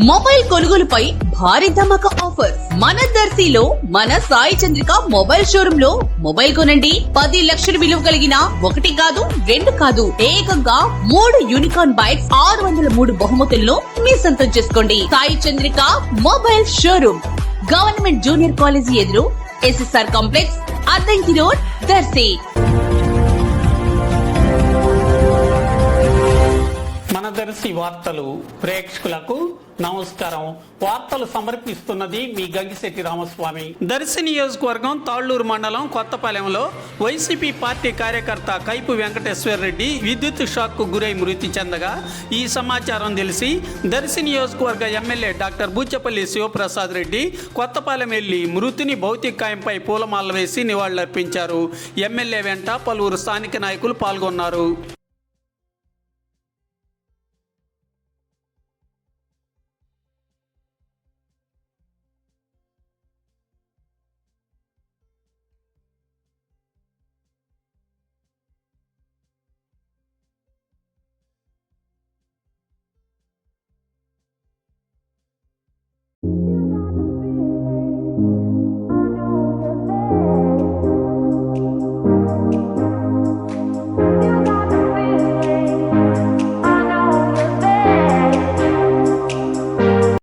Mobile కొనుగోలుపై భారీ ధమాకా offer మన దర్శిలో మన సాయి చంద్రిక మొబైల్ షోరూమ్ లో మొబైల్ కొనండి 10 లక్షల విలువ కలిగిన 1 కాదు 2 కాదు ఏకంగా 3 యూనికార్న్ బైక్స్ 603 బహుమతులను మీ సొంతం చేసుకోండి. Sai Chandrika mobile showroom government junior college ఎదురు SSR complex Addanki road Darsi. మన దర్శి వార్తలు ప్రేక్షకులకు నమస్కారం. వార్తలు సమర్పిస్తున్నది మీ గంగిశెట్టి రామస్వామి. దర్శి నియోజకవర్గం తాళ్లూరు మండలం కొత్తపాలెంలో వైసీపీ పార్టీ కార్యకర్త కైపు వెంకటేశ్వర రెడ్డి విద్యుత్ షాక్ కు గురై మృతి చెందగా ఈ సమాచారం తెలిసి దర్శి నియోజకవర్గ ఎమ్మెల్యే డాక్టర్ బూచపల్లి శివప్రసాద్ రెడ్డి కొత్తపాలెం వెళ్లి మృతుని భౌతికాయంపై పూలమాల వేసి నివాళులర్పించారు. ఎమ్మెల్యే వెంట పలువురు స్థానిక నాయకులు పాల్గొన్నారు.